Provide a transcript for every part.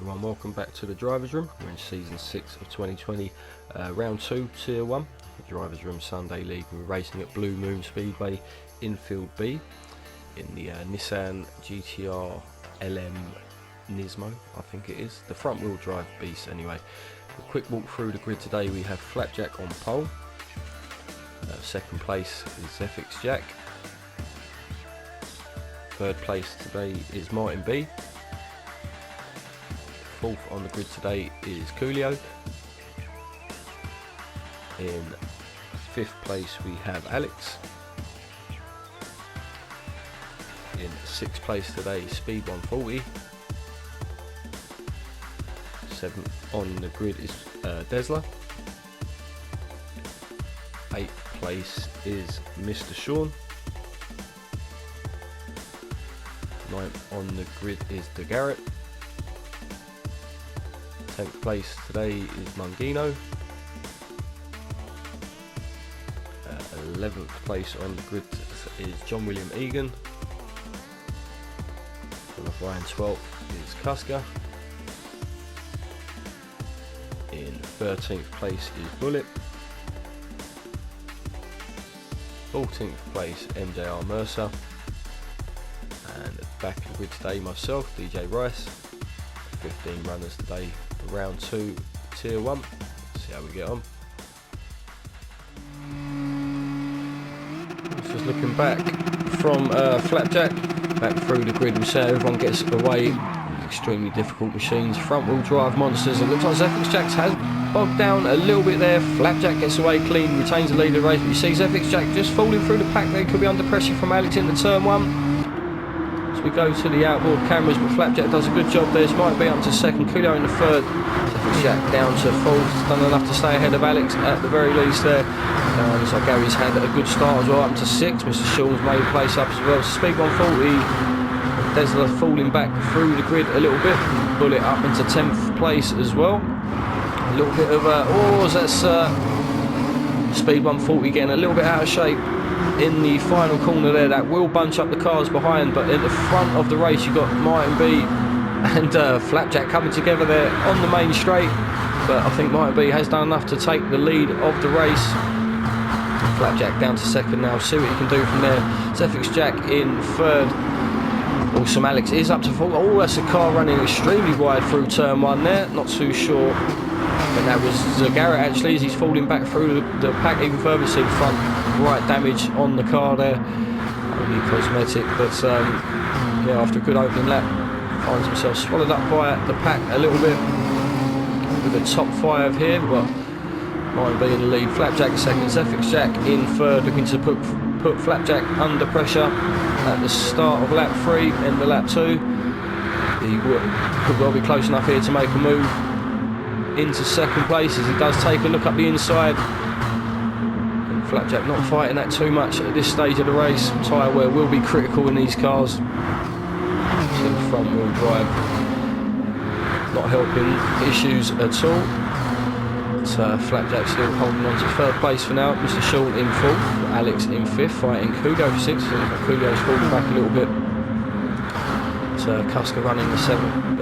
everyone, welcome back to the Drivers Room. We're in Season 6 of 2020, Round 2, Tier 1, the Drivers Room Sunday League. We're racing at Blue Moon Speedway, Infield B, in the Nissan GTR LM Nismo, I think it is. The front wheel drive beast anyway. A quick walk through the grid today. We have Flapjack on pole. Second place is FX Jack. Third place today is Martin B. Fourth on the grid today is Coolio. In fifth place we have Alex. In sixth place today Speed 140. Seventh on the grid is Drsl. Eighth place is Mr. Sean. Ninth on the grid is Drsl. 10th place today is Mungino. 11th place on the grid is John William Egan. Followed by 12th is Kuska. In 13th place is Bullet. 14th place MJR Mercer. And back in the grid today myself, DJ Rice. 15 runners today, round 2, tier 1. See how we get on. Just looking back from Flapjack, back through the grid, we see everyone gets away. Extremely difficult machines, front wheel drive monsters. It looks like FX Jack has bogged down a little bit there. Flapjack gets away clean, retains the lead of the race. But you see FX Jack just falling through the pack there. Could be under pressure from Alex into turn 1. We go to the outboard cameras, but Flapjack does a good job there. This might be up to second, Coolio in the third. FX Jack down to fourth, done enough to stay ahead of Alex at the very least there. Looks like Gary's had a good start as well, up to 6. Mr. Sean's made a place up as well. Speed 140. Drsl falling back through the grid a little bit. Bullet up into 10th place as well. A little bit of that's Speed 140 getting a little bit out of shape in the final corner there. That will bunch up the cars behind, but at the front of the race you've got Martin B and Flapjack coming together there on the main straight, but I think Martin B has done enough to take the lead of the race. Flapjack down to second now, see what he can do from there. FX Jack in third. Awesome, Alex is up to fourth. Oh, that's a car running extremely wide through turn 1 there, not too sure. But that was Garrett actually, as he's falling back through the pack even further. See the front right damage on the car there, only cosmetic, but yeah, after a good opening lap finds himself swallowed up by the pack a little bit. With the top 5 here, we've got Martin B in the lead, Flapjack in second, FX Jack in third, looking to put Flapjack under pressure at the start of lap 3, end of lap 2. He could well be close enough here to make a move into second place as he does take a look up the inside. And Flapjack not fighting that too much at this stage of the race. Tyre wear will be critical in these cars. So the front wheel drive not helping issues at all. But Flapjack still holding on to third place for now. Mr. Sean in fourth, Alex in fifth, fighting Coolio for sixth. Coolio's falling back a little bit. Kuska running the 7th,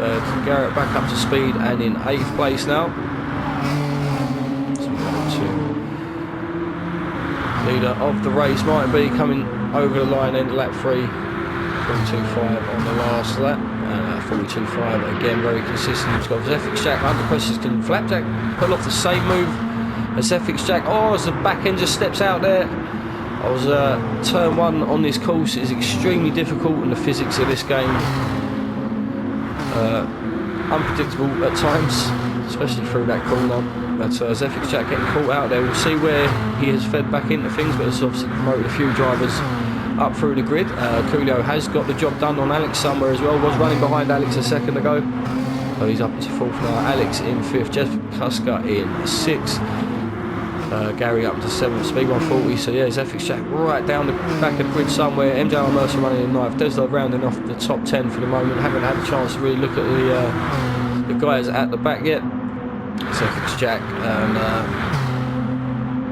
Garrett back up to speed and in 8th place now. So we go to leader of the race, Martin B coming over the line end of lap 3, 42.5 on the last lap, 42.5 again, very consistent. He's got FX Jack under pressure. Can Flapjack pull off the same move as FX Jack? Oh, as the back end just steps out there. Turn 1 on this course is extremely difficult, and the physics of this game unpredictable at times, especially through that corner. But as FX Jack getting caught out there, we'll see where he has fed back into things, but has obviously promoted a few drivers up through the grid. Coolio has got the job done on Alex somewhere as well, was running behind Alex a second ago. So he's up into fourth now. Alex in fifth, Jeff Kuska in 6th. Gary up to 7th, Speed 140. So yeah, it's FX Jack right down the back of the grid somewhere. MJR Mercer running in 9th. Drsl rounding off the top 10 for the moment. Haven't had a chance to really look at the guys at the back yet. It's FX Jack and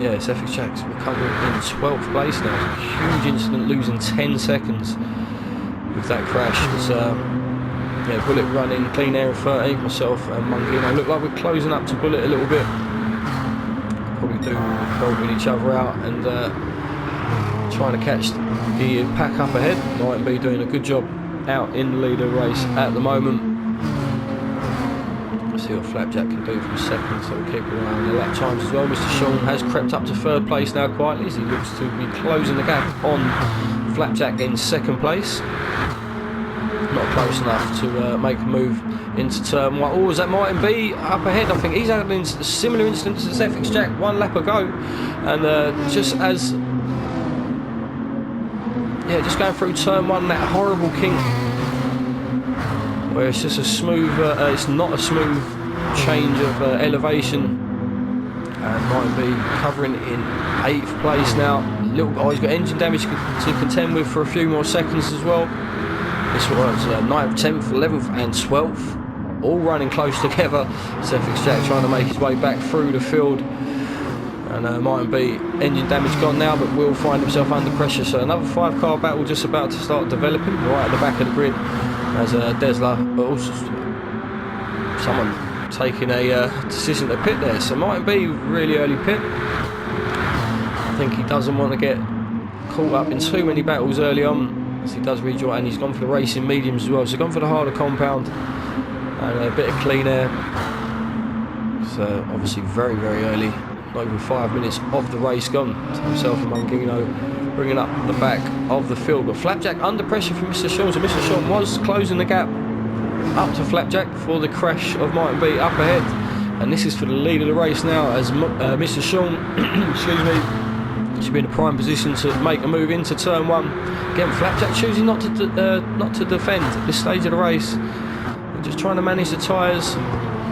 yeah, it's FX Jack's recovering in 12th place now. Huge incident, losing 10 seconds with that crash. It's Yeah, Bullet running clean air in 13th, myself and Mungino. Look like we're closing up to Bullet a little bit. Probably do helping each other out and trying to catch the pack up ahead. Might be doing a good job out in the leader race at the moment. Let's see what Flapjack can do from second, so we'll keep an eye on the lap times as well. Mr. Sean has crept up to third place now quietly as he looks to be closing the gap on Flapjack in second place. Not close enough to make a move into turn one. Oh, is that Martin B up ahead? I think he's had a similar incident to FX Jack one lap ago, and just as just going through turn one, that horrible kink where it's just a smooth, it's not a smooth change of elevation, and Martin B covering in 8th place now. He's got engine damage to contend with for a few more seconds as well. This was 9th, 10th, 11th and 12th, all running close together. FX Jack trying to make his way back through the field. And Martin B, engine damage gone now, but will find himself under pressure. So another 5-car battle just about to start developing right at the back of the grid. As Drsl, but also someone taking a decision to pit there. So Martin B, really early pit. I think he doesn't want to get caught up in too many battles early on, as he does rejoin, and he's gone for the racing mediums as well. So he's gone for the harder compound and a bit of clean air. So obviously very, very early. Not even 5 minutes of the race gone. So himself and Mungino bringing up the back of the field. But Flapjack under pressure from Mr. Sean. So Mr. Sean was closing the gap up to Flapjack for the crash of Martin B up ahead. And this is for the lead of the race now, as Mr. Sean, excuse me, should be in a prime position to make a move into turn one. Again, Flapjack choosing not to defend at this stage of the race. We're just trying to manage the tyres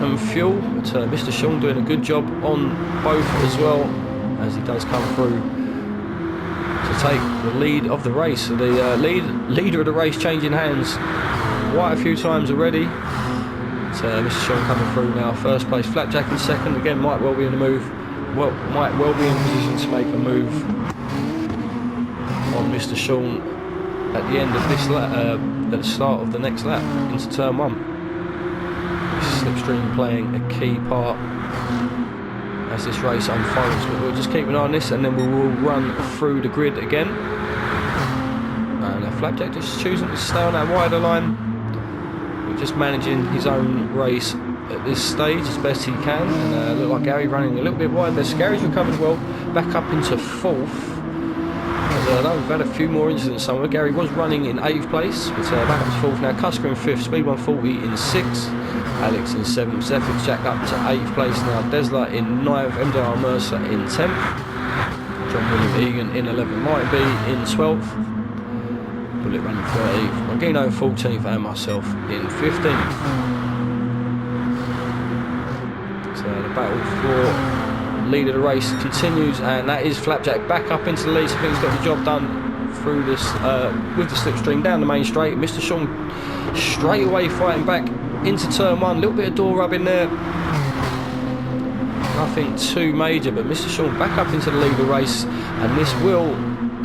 and fuel, but Mr. Sean doing a good job on both as well, as he does come through to take the lead of the race. So the leader of the race changing hands quite a few times already. So Mr. Sean coming through now, first place. Flapjack in second, again might well be in a move, might well be in position to make a move on Mr. Sean at the end of this lap, at the start of the next lap into turn one. Slipstream playing a key part as this race unfolds, but we'll just keep an eye on this and then we will run through the grid again. And Flapjack just choosing to stay on that wider line. We're just managing his own race at this stage as best he can, and look like Gary running a little bit wide there. So Gary's recovered well, back up into 4th. I know we've had a few more incidents somewhere. Gary was running in 8th place, but back up to 4th now. Cusker in 5th, Speed 140 in 6th, Alex in 7th, FX Jack up to 8th place now. Drsl in 9th, MJR Mercer in 10th, John William Egan in 11th, Martin B in 12th, Bullet running 13th, Mungino 14th, and myself in 15th. So the battle for lead of the race continues, and that is Flapjack back up into the lead. So I think he's got the job done through this with the slipstream down the main straight. Mr. Sean straight away fighting back into turn one. A little bit of door rubbing there, nothing too major, but Mr. Sean back up into the lead of the race, and this will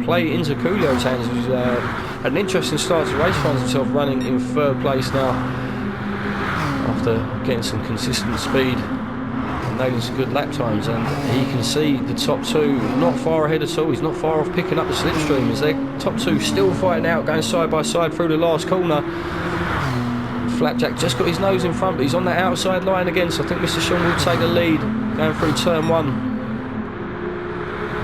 play into Coolio's hands, who's had an interesting start to the race. Finds himself running in 3rd place now after getting some consistent speed, nailing some good lap times, and he can see the top two not far ahead at all. He's not far off picking up the slipstream, as their top two still fighting out, going side by side through the last corner. Flapjack just got his nose in front, but he's on that outside line again, so I think Mr. Sean will take the lead going through turn one.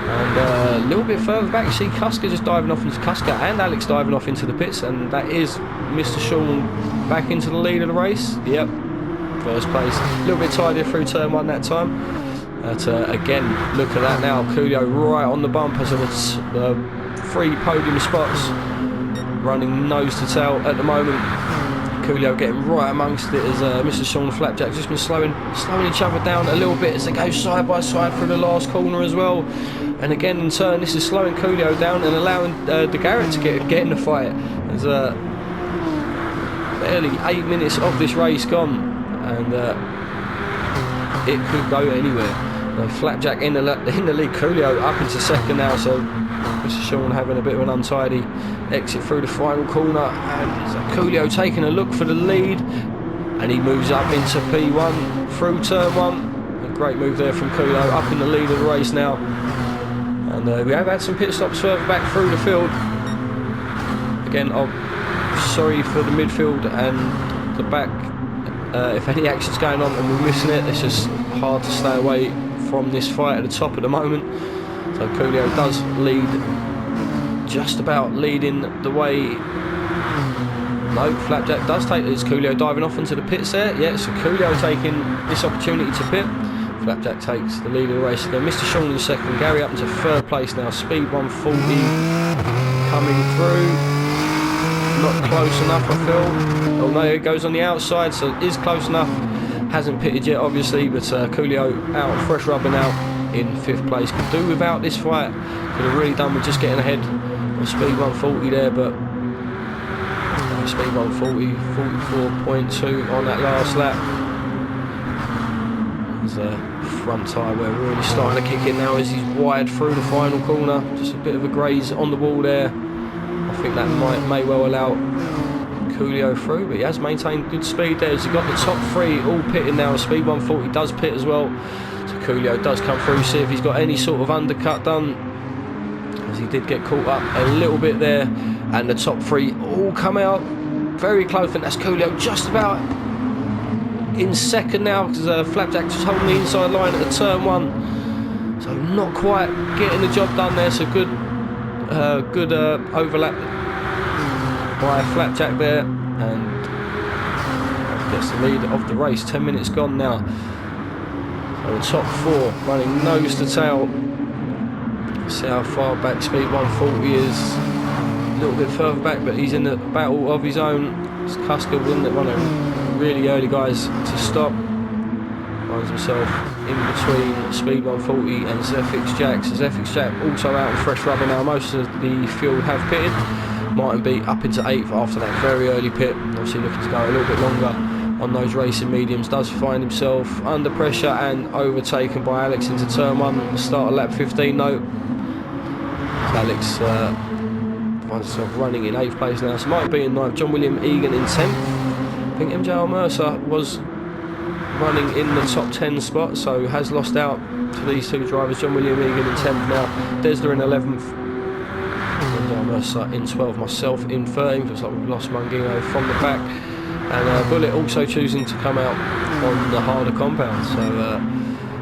And a little bit further back, you see Cusker just diving off into Cusker and Alex diving off into the pits, and that is Mr. Sean back into the lead of the race. Yep, first place. A little bit tidier through turn one that time. But again, look at that now. Coolio right on the bumper, so it's 3 podium spots, running nose to tail at the moment. Coolio getting right amongst it as Mr. Sean and Flapjack just been slowing each other down a little bit as they go side by side through the last corner as well. And again in turn, this is slowing Coolio down and allowing the Garrett to get in the fight. There's barely 8 minutes of this race gone, and it could go anywhere. Flapjack in the lead, Coolio up into second now, so Mr. Sean having a bit of an untidy exit through the final corner, and Coolio taking a look for the lead, and he moves up into P1 through turn 1. A great move there from Coolio, up in the lead of the race now. And we have had some pit stops further back through the field. Again, I'm sorry for the midfield and the back. If any action's going on and we're missing it, it's just hard to stay away from this fight at the top at the moment. So Coolio does lead, just about leading the way. No, Flapjack does take this. Coolio diving off into the pits there. Yeah, so Coolio taking this opportunity to pit. Flapjack takes the lead of the race again. Mr. Sean in second. Gary up into third place now. Speed 140 coming through. Not close enough, I feel. Oh no, it goes on the outside, so it is close enough. Hasn't pitted yet, obviously, but Coolio out, fresh rubber now in 5th place. Could do without this fight. Could have really done with just getting ahead on speed 140 there, but speed 140, 44.2 on that last lap. There's a front tyre we're really starting to kick in now as he's wide through the final corner. Just a bit of a graze on the wall there. I think that may well allow Coolio through, but he has maintained good speed there. He's got the top 3 all pitting now. Speed 140 does pit as well, so Coolio does come through, see if he's got any sort of undercut done, as he did get caught up a little bit there. And the top 3 all come out very close, and that's Coolio just about in second now, because Flapjack just holding the inside line at the turn 1, so not quite getting the job done there. So good overlap by Flapjack there, and gets the lead of the race. 10 minutes gone now. So the top 4 running nose to tail. See how far back speed 140 is. A little bit further back, but he's in the battle of his own. It's Cusker one of really early guys to stop. Finds himself in between speed 140 and Zephyx Jack. So Zephyx Jack also out in fresh rubber now. Most of the field have pitted. Martin B up into 8th after that very early pit. Obviously looking to go a little bit longer on those racing mediums. Does find himself under pressure and overtaken by Alex into turn 1 at the start of lap 15 though. So Alex finds himself running in 8th place now. So Martin B in 9th, John William Egan in 10th. I think MJR Mercer was running in the top 10 spot, so has lost out to these 2 drivers. John William Egan in 10th now, Drsl in 11th, and Mercer in 12th, myself in 13th. Looks like we've lost Mungino from the back, and Bullet also choosing to come out on the harder compound. So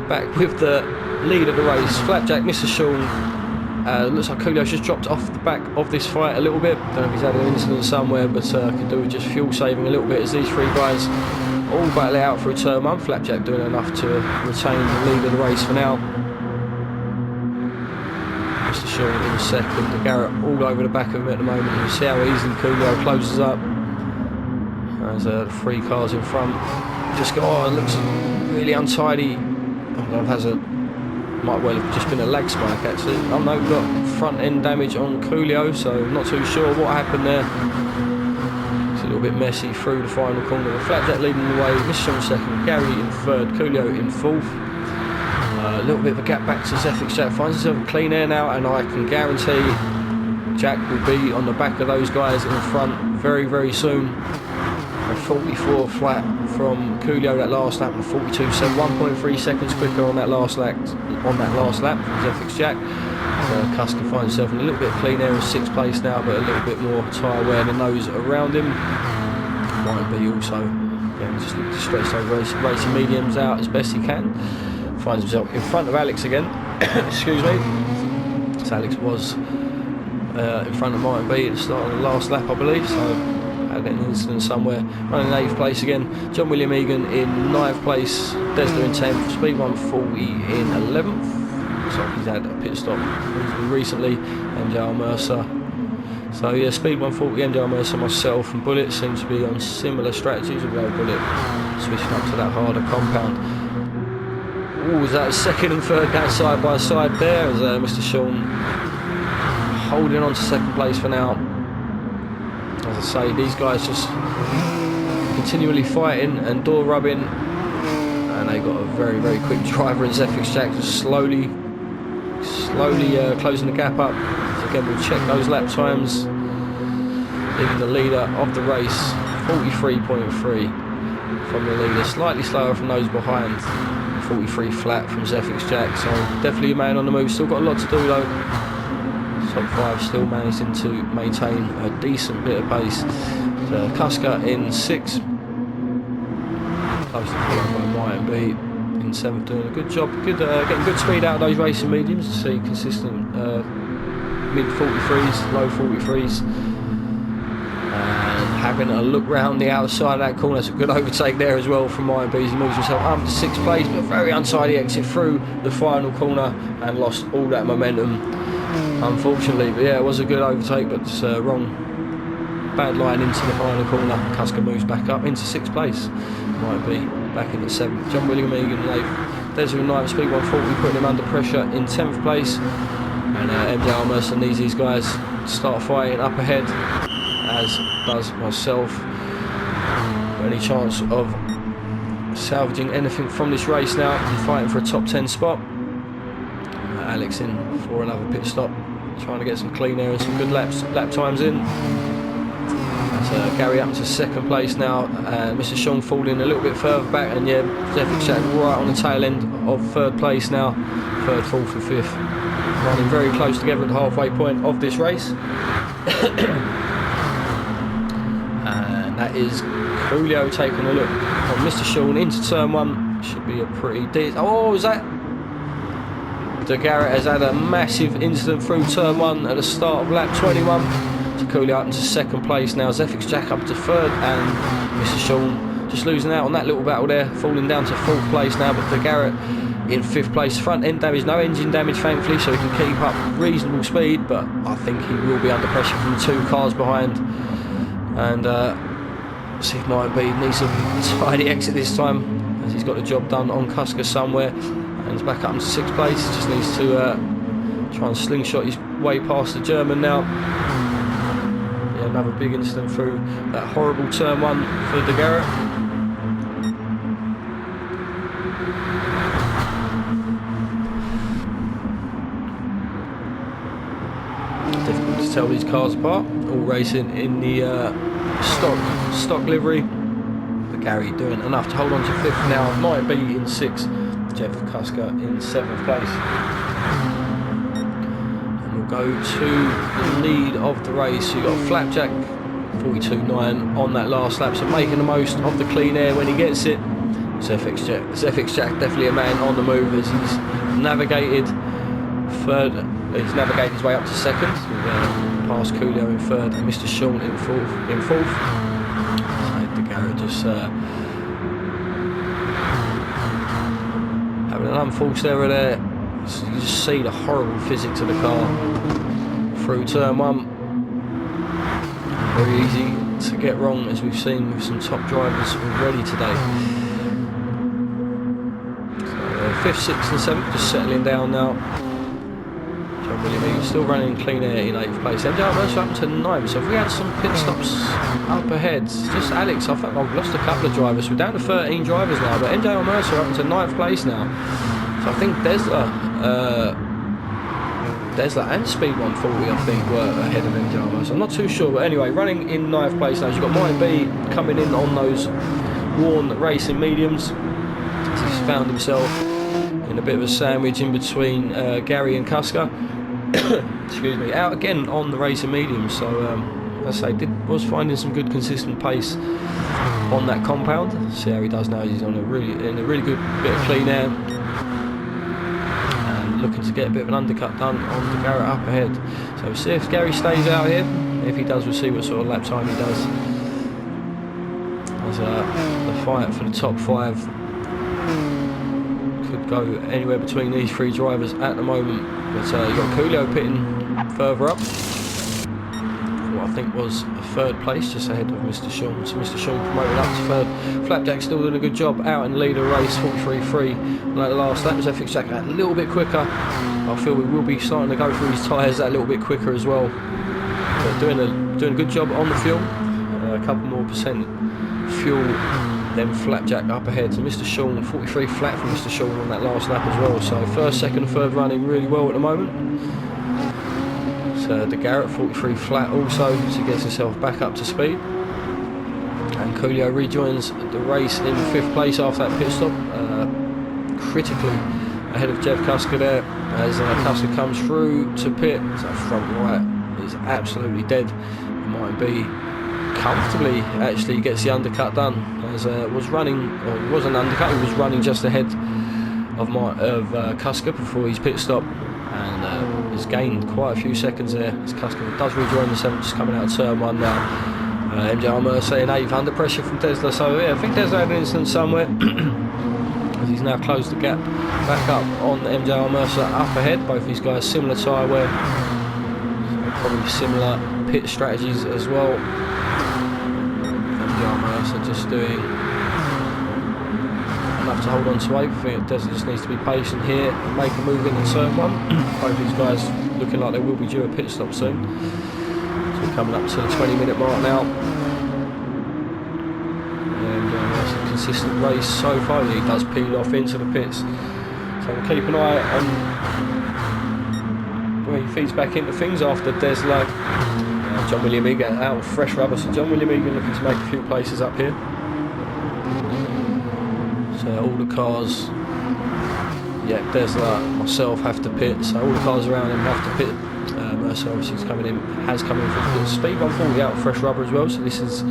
back with the lead of the race, Flapjack, Mr. Sean. Looks like Coolio's just dropped off the back of this fight a little bit. Don't know if he's had an incident somewhere, but could do with just fuel saving a little bit as these 3 guys all battle it out through turn 1. Flapjack doing enough to retain the lead of the race for now. Mr. Sean in second, Garrett all over the back of him at the moment. You see how easily Coolio closes up. There's the 3 cars in front. Just got, it looks really untidy. Might well have just been a lag spike actually. Oh no, we've got front end damage on Coolio, so not too sure what happened there. It's a little bit messy through the final corner. Flapjack leading the way, Mr. Sean second, Gary in 3rd, Coolio in 4th. A little bit of a gap back to Zephyx Jack. Finds himself clean air now, and I can guarantee Jack will be on the back of those guys in front very, very soon. A 44 flat from Coolio that last lap, and 42, so 1.3 seconds quicker on that last lap. From Zephyx Jack. Cusker finds himself in a little bit of clean air in 6th place now, but a little bit more tyre wear than those around him. Might be also just looking to stretch those racing mediums out as best he can. Finds himself in front of Alex again. Excuse me. So Alex was in front of Martin B at the start of the last lap, I believe. So had an incident somewhere. Running in 8th place again. John William Egan in 9th place. Drsl in 10th. Speed 140 in 11th. Looks like he's had a pit stop recently. MJR Mercer. So yeah, speed 140, MJR Mercer, myself and Bullet seem to be on similar strategies, although Bullet switching up to that harder compound. Ooh, is that a 2nd and 3rd going side by side there, as Mr. Sean holding on to 2nd place for now. As I say, these guys just continually fighting and door rubbing, and they got a very, very quick driver in Zephyx Jack, just slowly closing the gap up. Again, we'll check those lap times. Leading the leader of the race, 43.3 from the leader, slightly slower from those behind. 43 flat from Zephyx Jack, so definitely a man on the move. Still got a lot to do though. Top 5 still managing to maintain a decent bit of pace. So Kuska in 6th, close to followed by Might B in 7th, doing a good job. Good, getting good speed out of those racing mediums. To see consistent mid 43s, low 43s. Having a look round the outside of that corner. It's a good overtake there as well from Might B. He moves himself up to 6th place, but very untidy exit through the final corner and lost all that momentum, unfortunately. But yeah, it was a good overtake, but wrong. Bad line into the final corner. Kuska moves back up into 6th place. Might B back in the 7th. John William Egan in 8th. Drsl in 9th, speed 140, putting him under pressure in 10th place. And MJ Almerson needs these guys to start fighting up ahead, as does myself. Any chance of salvaging anything from this race now and fighting for a top 10 spot. Alex in for another pit stop, trying to get some clean air and some good lap times in. That's Gary up to 2nd place now. Mr. Sean falling a little bit further back, and yeah, Zephyx Jack right on the tail end of 3rd place now. 3rd, 4th and 5th running very close together at the halfway point of this race. That is Coolio taking a look on Mr. Sean into turn 1. Should be a pretty decent. Oh, was that? De Garrett has had a massive incident through turn 1 at the start of lap 21. So Coolio up into 2nd place now. Zephyx Jack up to 3rd, and Mr. Sean just losing out on that little battle there, falling down to 4th place now. But De Garrett in 5th place. Front end damage, no engine damage thankfully, so he can keep up reasonable speed. But I think he will be under pressure from the 2 cars behind. And see if Might B needs a tidy exit this time, as he's got the job done on Kuska somewhere, and he's back up into 6th place. Just needs to try and slingshot his way past the German now. Yeah, another big incident through that horrible turn 1 for De Garrett. Difficult to tell these cars apart, all racing in the stock livery. But Gary doing enough to hold on to 5th now. Might be in 6th. Jeff Kuska in 7th place. And we'll go to the lead of the race. You've got Flapjack 42.9 on that last lap, so making the most of the clean air when he gets it. Zephyx Jack definitely a man on the move, as he's navigated 3rd. He's navigated his way up to 2nd. Past Coolio in 3rd and Mr. Sean in 4th. So De Garrett just having an unforced error there. So you just see the horrible physics of the car through turn 1. Very easy to get wrong, as we've seen with some top drivers already today. So 5th, 6th and 7th just settling down now. William Egan still running clean air in 8th place. MJ Almerson up to 9th. So if we had some pit stops up ahead, just Alex, I think I've lost a couple of drivers. We're down to 13 drivers now, but MJ Almerson up to 9th place now. So I think Drsl and Speed 140 I think were ahead of MJ Almerson. I'm not too sure, but anyway, running in 9th place now. You've got Might B coming in on those worn racing mediums. He's found himself in a bit of a sandwich in between Gary and Kuska. Excuse me, out again on the racing medium. So as I say, was finding some good consistent pace on that compound. See how he does now. He's on a really good bit of clean air and looking to get a bit of an undercut done on De Garrett up ahead. So we'll see if Gary stays out here. If he does, we'll see what sort of lap time he does. As the fight for the top 5 could go anywhere between these 3 drivers at the moment. But you've got Coolio pitting further up for what I think was a 3rd place, just ahead of Mr. Sean. So Mr. Sean promoted up to 3rd. Flapjack still doing a good job out in the lead of the race, 43.3. Like the last lap, Zephyx Jack a little bit quicker. I feel we will be starting to go through his tyres a little bit quicker as well. But doing a good job on the fuel. A couple more percent fuel. Then Flapjack up ahead. So Mr. Sean, 43 flat from Mr. Sean on that last lap as well. So 1st, 2nd and 3rd running really well at the moment. So the Garrett 43 flat also, so he gets himself back up to speed. And Coolio rejoins the race in 5th place after that pit stop, critically ahead of Jeff Cusker there, as Cusker comes through to pit. So front right is absolutely dead. It might be comfortably, actually gets the undercut done, as was running, or it wasn't undercut, he was running just ahead of Cusker before his pit stop, and has gained quite a few seconds there as Cusker does rejoin the 7th, just coming out of turn 1 now. MJ Mercer in 8th, under pressure from Drsl, so yeah, I think Drsl had an incident somewhere as he's now closed the gap back up on MJ Mercer up ahead. Both these guys similar tyre wear, so probably similar pit strategies as well. MJ Mercer just doing enough to hold on to 8th. I think Drsl just needs to be patient here and make a move into turn 1. Both these guys looking like they will be due a pit stop soon. So we're coming up to the 20-minute mark now. And that's a consistent race so far. He does peel off into the pits. So we'll keep an eye on where he feeds back into things after Drsl. John William Egan out of fresh rubber. So John William Egan looking to make a few places up here. So all the cars, yeah, Drsl, myself have to pit, so all the cars around him have to pit. Mercer obviously has come in for the speed 140 out of fresh rubber as well, so this is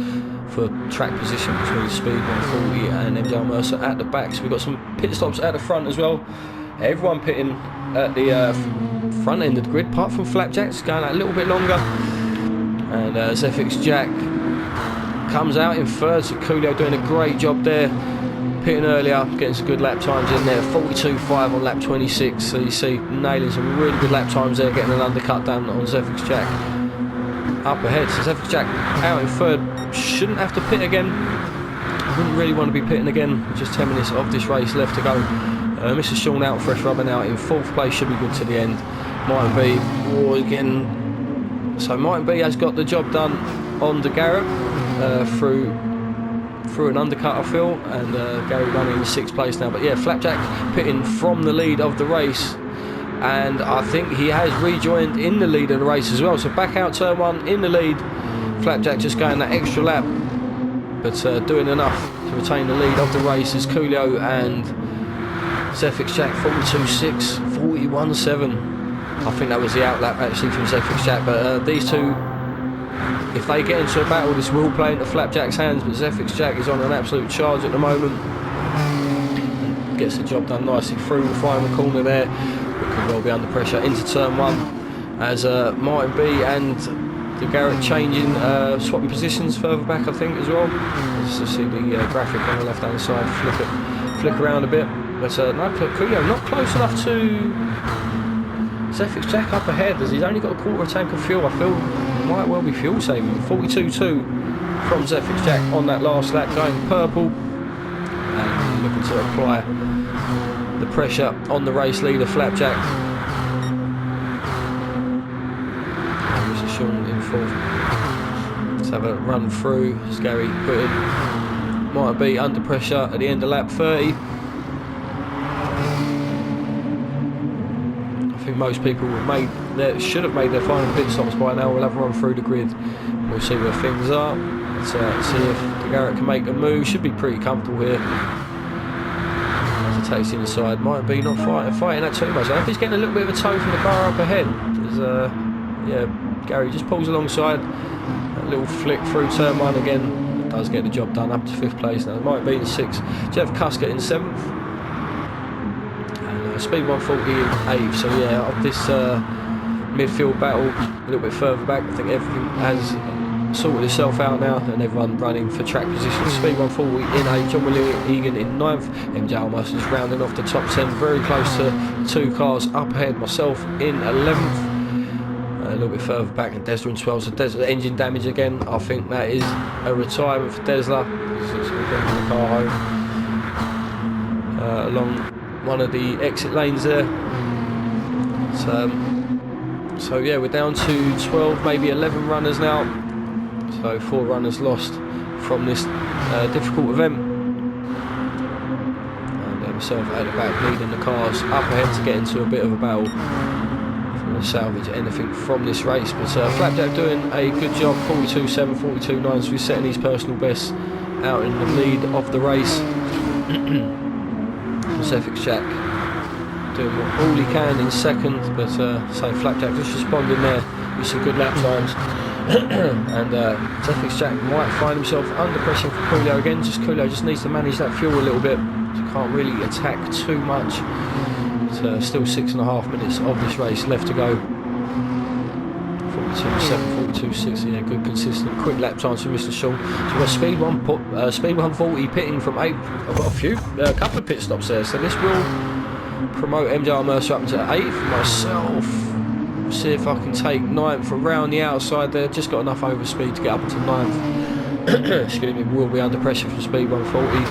for track position between speed 140 and MJ Mercer at the back. So we've got some pit stops at the front as well. Everyone pitting at the front end of the grid, apart from Flapjack's going out a little bit longer. And Zefix Jack comes out in 3rd, so Coolio doing a great job there. Pitting earlier, getting some good lap times in there, 42.5 on lap 26, so you see nailing some really good lap times there, getting an undercut down on Zefix Jack. Up ahead, so Zefix Jack out in 3rd, shouldn't have to pit again, wouldn't really want to be pitting again, just 10 minutes of this race left to go. Mr. Sean out fresh rubber now in 4th place, should be good to the end. Martin B, again, so Martin B has got the job done on the Garrett through an undercut, I feel, and Gary running in 6th place now. But yeah, Flapjack pitting from the lead of the race, and I think he has rejoined in the lead of the race as well. So back out turn 1 in the lead. Flapjack just going that extra lap, but doing enough to retain the lead of the race is Coolio and Zefix Jack 42.6, 41.7. I think that was the outlap actually from Zefix Jack, but these two, if they get into a battle, this will play into Flapjack's hands, but Zefix Jack is on an absolute charge at the moment. Gets the job done nicely through the final corner there, but could well be under pressure into turn 1 as Martin B and the Garrett changing, swapping positions further back, I think, as well. Just to see the graphic on the left hand side flick around a bit, but no, Coolio not close enough to Zefix Jack up ahead, as he's only got a quarter tank of fuel. I feel might well be fuel saving. 42.2 from Zefix Jack on that last lap, going purple and looking to apply the pressure on the race leader Flapjack. And Mr. Sean in 4th. Let's have a run through. Scary put in. Might be under pressure at the end of lap 30. I think most people should have made their final pit stops by now. We'll have a run through the grid. We'll see where things are. Let's see if the Garrett can make a move. Should be pretty comfortable here. As it takes the inside, might be not fighting that too much. I think he's getting a little bit of a tow from the car up ahead. Yeah, Gary just pulls alongside. A little flick through turn 1 again. Does get the job done up to 5th place now. Might be in 6th. Jeff Cusker in 7th. Speed 140 in 8th, so yeah, of this midfield battle a little bit further back, I think everything has sorted itself out now, and everyone running for track position. Speed 140 in 8th, John William Egan in 9th, MJ Mercer just rounding off the top 10, very close to 2 cars up ahead, myself in 11th, a little bit further back, and Drsl in 12th, so Drsl engine damage again. I think that is a retirement for Drsl. He's going to bring the car home along one of the exit lanes there. So yeah, we're down to 12, maybe 11 runners now. So 4 runners lost from this difficult event. And myself at the back leading the cars up ahead to get into a bit of a battle for to salvage anything from this race. But Flapjack doing a good job, 42.7, 42.9, so he's setting his personal best out in the lead of the race. Zephyx Jack doing all he can in second, but say Flapjack just responding there with some good lap times. And Zephyx Jack might find himself under pressure from Coolio again. Coolio just needs to manage that fuel a little bit. He can't really attack too much. But, still 6.5 minutes of this race left to go. 42.7, 42.6, yeah, good consistent quick lap times for Mr. Shaw. So we've got speed 140 pitting from 8th. I've got a couple of pit stops there, so this will promote MJR Mercer up to 8th. Myself, see if I can take 9th around the outside there. Just got enough overspeed to get up to 9th. Excuse me, we'll be under pressure from speed 140.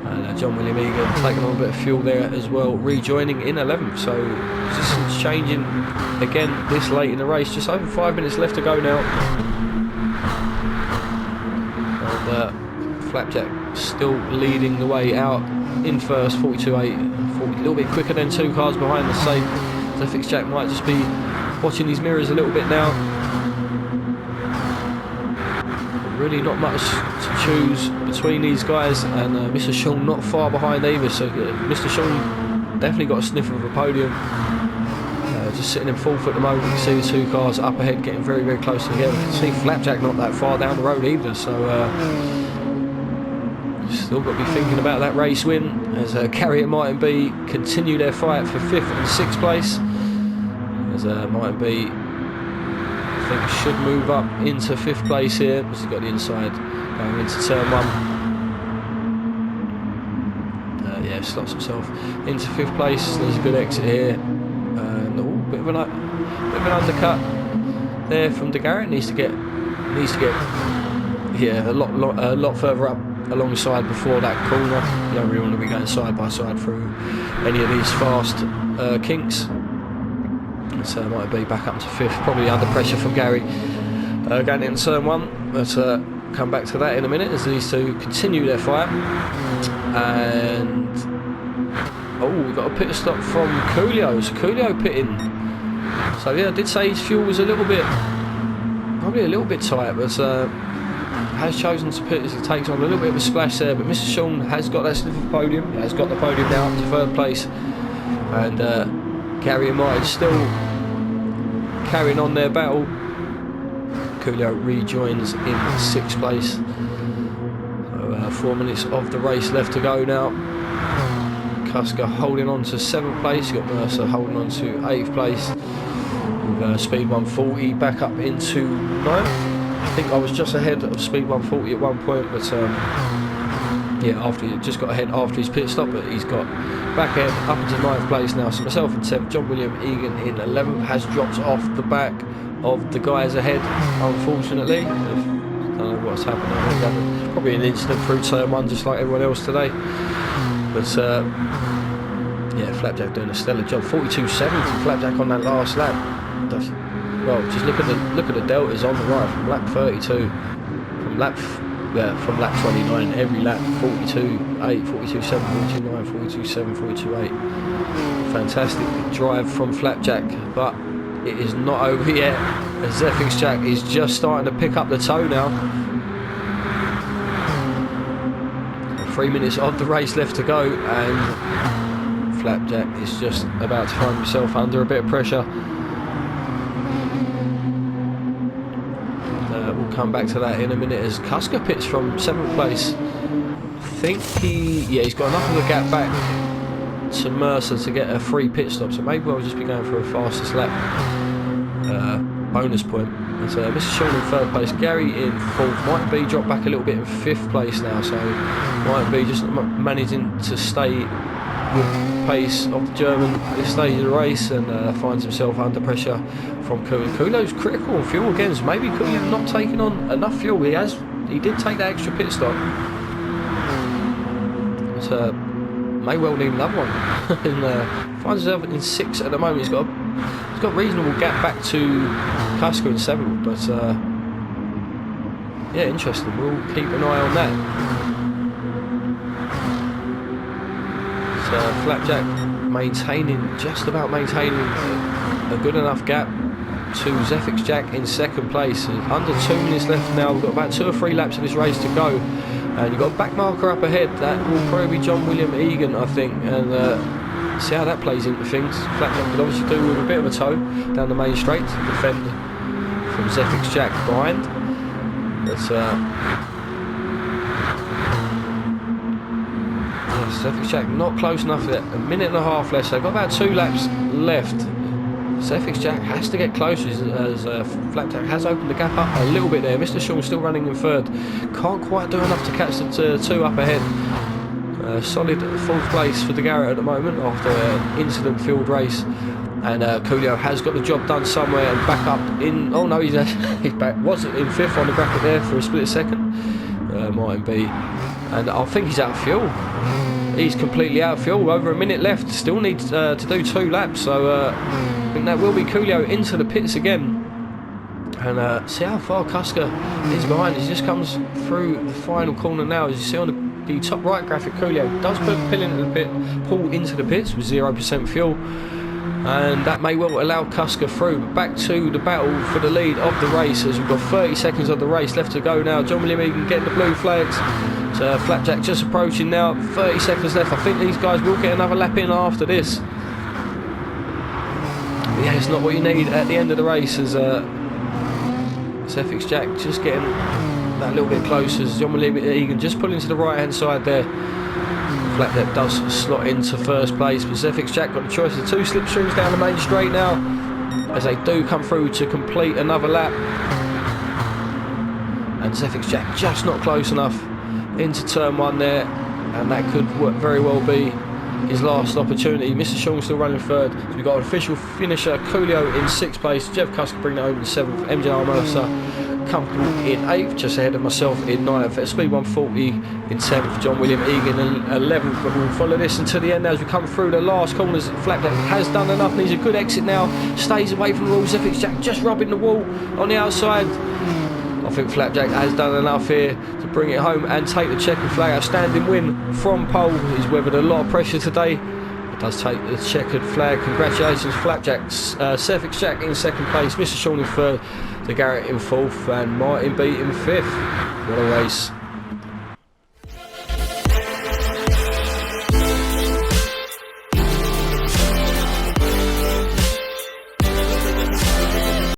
And John William Egan taking on a bit of fuel there as well, rejoining in 11th. So just changing again this late in the race. Just over 5 minutes left to go now. And Flapjack still leading the way out in first, 42.8, a little bit quicker than 2 cars behind the same. Zephyx Jack might just be watching his mirrors a little bit now. Really not much to choose between these guys, and Mr. Sean not far behind either, so Mr. Sean definitely got a sniff of a podium. Just sitting in 4th at the moment. You can see the 2 cars up ahead getting very, very close together. You can see Flapjack not that far down the road either, so still got to be thinking about that race win as Carrier Martin B continue their fight for 5th and 6th place, as Martin B I think should move up into 5th place here, because he's got the inside going into turn 1. Yeah, slots himself into 5th place. There's a good exit here. Bit of an undercut there from De Garrett. Needs to get yeah, a lot further up alongside before that corner. You don't really want to be going side by side through any of these fast kinks. So might be back up to 5th, probably under pressure from Gary going into turn 1, but come back to that in a minute as these two continue their fight. And we've got a pit stop from Coolio. So Coolio pitting. So yeah, I did say his fuel was probably a little bit tight, but has chosen to pit as he takes on a little bit of a splash there. But Mr. Sean has got that sniff of podium. He has got the podium now up to 3rd place, and Gary and Martin still carrying on their battle. Coolio rejoins in 6th place. So 4 minutes of the race left to go now. Cusker holding on to 7th place. You've got Mercer holding on to 8th place. With speed 140 back up into 9th. I think I was just ahead of speed 140 at one point, but yeah, after he just got ahead after his pit stop, but he's got back end up into 9th place now. So myself in 7th, John William Egan in 11th, has dropped off the back of the guys ahead, unfortunately. I don't know what's happened. Probably an incident through turn 1, just like everyone else today. But yeah, Flapjack doing a stellar job. 42.7 from Flapjack on that last lap. Well, just look at the deltas on the right from lap 32, from lap 29, every lap 42.8, 42.7, 42.9, 42.7, 42.8. Fantastic drive from Flapjack, but it is not over yet. As Zephyx Jack is just starting to pick up the toe now. 3 minutes of the race left to go, and Flapjack is just about to find himself under a bit of pressure. We'll come back to that in a minute as Cusker pits from 7th place. I think he's got enough of a gap back to Mercer to get a free pit stop, so maybe I'll just be going for a fastest lap bonus point. And Mr. Sean in 3rd place, Gary in 4th. Might be dropped back a little bit in 5th place now, so might be just managing to stay with pace of the German at this stage of the race, and finds himself under pressure from Coolio. Coolio's critical on fuel again, so maybe Coolio not taking on enough fuel. He did take that extra pit stop, but may well need another one. And finds himself in 6th at the moment. He's got reasonable gap back to Cusker in 7th, but yeah, interesting. We'll keep an eye on that. So Flapjack just about maintaining a good enough gap to Zephyx Jack in second place. Under 2 minutes left now. We've got about 2 or 3 laps of this race to go, and you've got a back marker up ahead. That will probably be John William Egan, I think, and see how that plays into things. Flapjack could obviously do with a bit of a tow down the main straight to defend from Zephyx Jack behind, but Zephyx Jack not close enough yet. A minute and a half left, so they've got about 2 laps left. Zephyx Jack has to get closer as Flapjack has opened the gap up a little bit there. Mr. Sean still running in third. Can't quite do enough to catch the 2 up ahead. Solid 4th place for De Garrett at the moment after an incident filled race. And Coolio has got the job done somewhere and back up in... Oh no, he's back. Wasn't in 5th on the bracket there for a split second. Might be. And I think he's out of fuel. He's completely out of fuel. Over a minute left. Still needs to do 2 laps. So I think that will be Coolio into the pits again. And see how far Cusker is behind. He just comes through the final corner now. As you see on the top right graphic, Coolio does pull into the pits with 0% fuel. And that may well allow Cusker through. But back to the battle for the lead of the race, as we've got 30 seconds of the race left to go now. John William Egan getting the blue flags. So Flapjack just approaching now. 30 seconds left. I think these guys will get another lap in after this. But yeah, it's not what you need at the end of the race, as Zephyx Jack just getting that little bit closer. As John William Egan just pulling to the right hand side there. Flapjack does slot into first place, but Zephyx Jack got the choice of 2 slipstreams down the main straight now, as they do come through to complete another lap. And Zephyx Jack just not close enough into turn 1 there, and that could very well be his last opportunity. Mr. Sean still running third. So we've got an official finisher, Coolio in 6th place, Jeff Cusker bringing it home in 7th, MJ Armosa comfortable in 8th, just ahead of myself in 9th, at speed 140 in 7th, John William Egan in 11th. But we'll follow this until the end as we come through the last corners. Flapjack has done enough, needs a good exit now, stays away from the wall. Zephyx Jack just rubbing the wall on the outside. I think Flapjack has done enough here to bring it home and take the checkered flag. Outstanding win from pole. He's weathered a lot of pressure today. It does take the checkered flag. Congratulations, Flapjack. Zephyx Jack in 2nd place, Mr. Sean in 3rd, De Garrett in 4th, and Martin B in 5th. What a race.